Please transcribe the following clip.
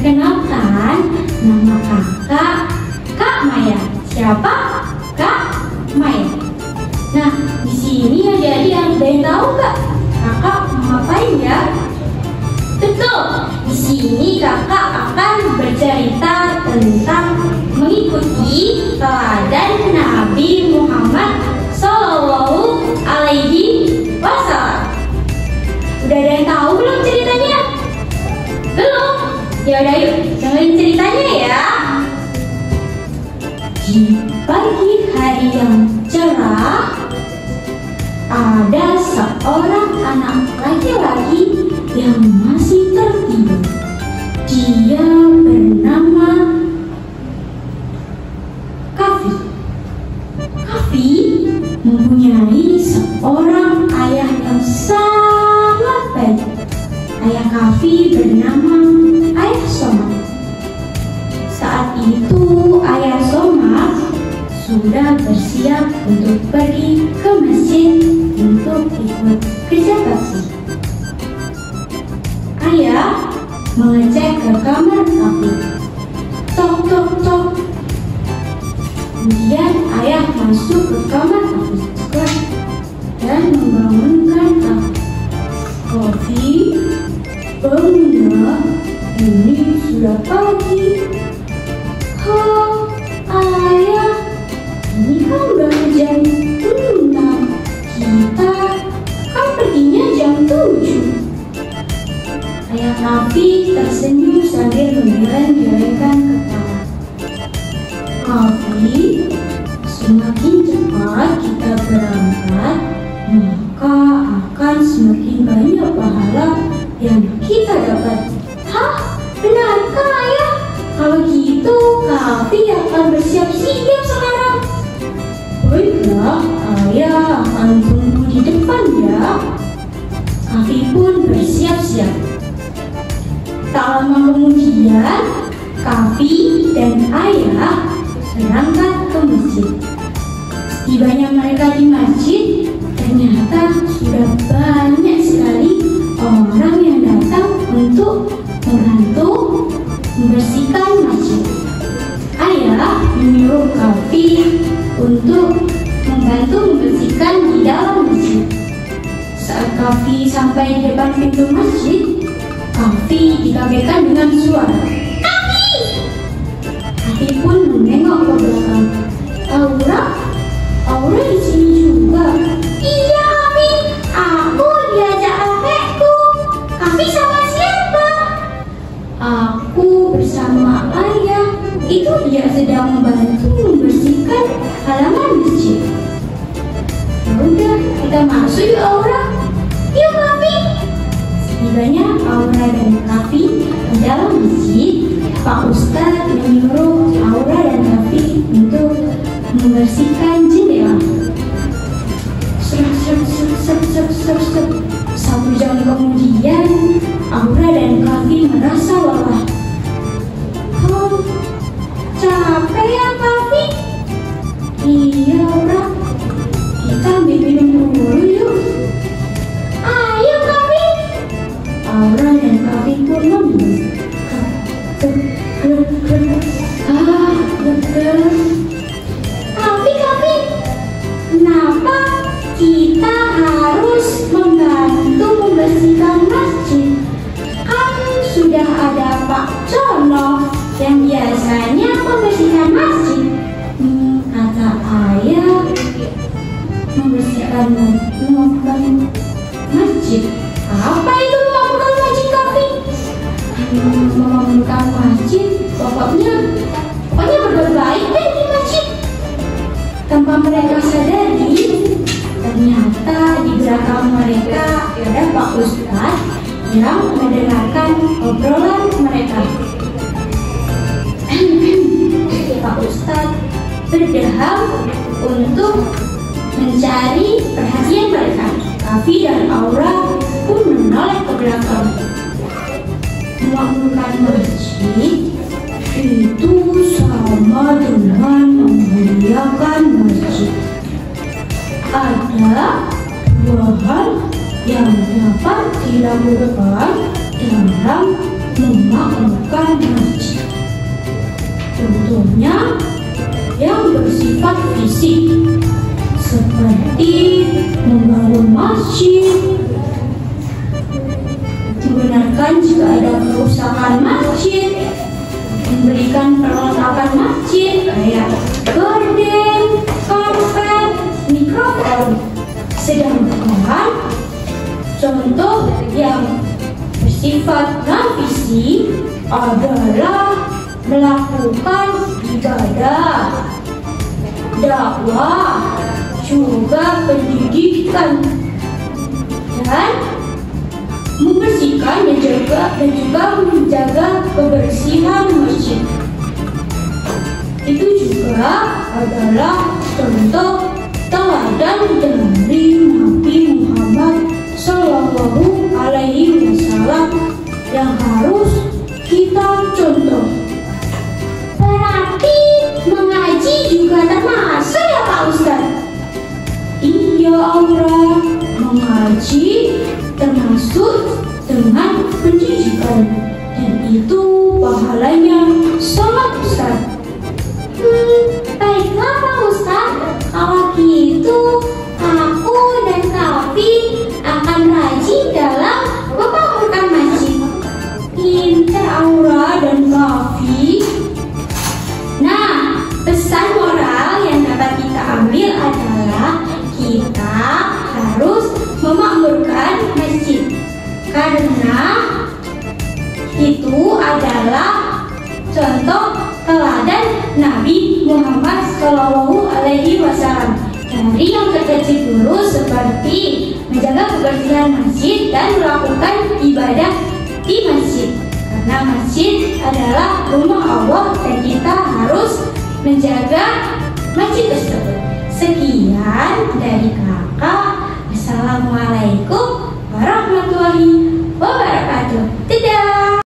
Perkenalkan, nama kakak Kak Maya. Siapa? Kak Maya. Nah, di sini adik-adik ada yang tahu nggak kakak mau ngapain ya? Betul, di sini kakak akan bercerita tentang mengikuti teladan Nabi Muhammad Sallallahu Alaihi Wasallam. Udah ada yang tahu belum ceritanya? Belum? Ya udah yuk, dengerin ceritanya ya. Di pagi hari yang cerah, ada seorang anak laki-laki yang masih tertidur. Dia bernama Kafi. Kafi mempunyai seorang ayah yang sangat baik. Ayah Kafi bernama Ayah Somad. Saat itu Ayah Somad sudah bersiap untuk pergi ke masjid untuk ikut kerja bakti. Ayah mengecek ke kamar Kafi. Tok tok tok. Kemudian ayah masuk ke kamar Kafi dan membangunkan Kafi. Kafi, bangunlah, ini sudah pagi. Ayah, ini kan baru jam 6. Kita kan perginya jam 7. Ayah Kafi tersenyum sambil menggeleng-gelengkan kepala. Kafi, semakin cepat kita berangkat, maka akan semakin banyak pahala yang kita dapat. Hah? Benarkah ayah? Kalau gitu, Kafi akan bersiap-siap sekarang. Baiklah, ayah akan tunggu di depan ya. Kafi pun bersiap-siap. Tak lama kemudian, Kafi dan ayah berangkat ke masjid. Setibanya mereka di masjid, ternyata sudah banyak sekali orang yang datang untuk membantu membersihkan masjid. Ayah menyuruh Kafi untuk membantu membersihkan di dalam masjid. Saat Kafi sampai di depan pintu masjid, Kafi dikagetkan dengan suara Kafi. Kafi pun menengok ke belakang. Aura di sini juga. Iya Kafi, aku diajak kakekku. Kafi sama siapa? Aku bersama ayah. Itu dia sedang membantu membersihkan halaman masjid. Ya udah, kita masuk yuk Aura. Yuk Kafi. Setibanya Aura dan Kafi di dalam masjid, Pak Ustadz menyuruh Aura dan Kafi untuk membersihkan jendela. Sep. 1 jam kemudian, Aura dan Kafi merasa lelah. Capek ya Kafi? Iya Aura, kita ambil minum dulu yuk. Ayo Kafi. Aura dan Kafi pun memilih. Kafi, kenapa kita harus membantu membersihkan masjid? Kan sudah ada Pak Cono yang biasanya membersihkan masjid. Kata ayah, membersihkan masjid. Apa itu membangun masjid Kafi? Membangunkan masjid, pokoknya berbaik deh di masjid. Tanpa mereka sadari, ternyata di belakang mereka ada Pak Ustadz yang mendengarkan obrolan mereka. Pak Ustadz berdeham untuk mencari perhatian mereka. Kafi dan Aura pun menoleh ke belakang. Membangunkan masjid itu sama dengan memuliakan masjid. Ada 2 hal yang dapat dilakukan dalam memakmurkan masjid. Contohnya yang bersifat fisik seperti membangun masjid, membenarkan jika ada kerusakan masjid, memberikan perlengkapan masjid kayak gorden, karpet, mikrofon. Sedangkan contoh yang bersifat non-fisik adalah melakukan ibadah, dakwah, juga pendidikan, dan membersihkan dan juga menjaga kebersihan masjid. Itu juga adalah contoh teladan dari Nabi Muhammad Sallallahu Alaihi Wasallam yang harus kita contoh. Berarti mengaji juga termasuk ya Pak Ustadz? Iya Aura, mengaji termasuk dengan pendidikan, dan itu pahalanya sangat besar. Baiklah Pak Ustadz, kalau gitu aku dan Kavi akan rajin dalam membangunkan masjid. Pintar Aura dan Kavi. Nah, pesan moral yang dapat kita ambil adalah kita harus memakmurkan masjid, karena itu adalah contoh teladan Nabi Muhammad Shallallahu Alaihi Wasallam. Dari yang terkecil dulu seperti menjaga kebersihan masjid dan melakukan ibadah di masjid, karena masjid adalah rumah Allah dan kita harus menjaga masjid tersebut. Sekian dari kakak. Assalamualaikum.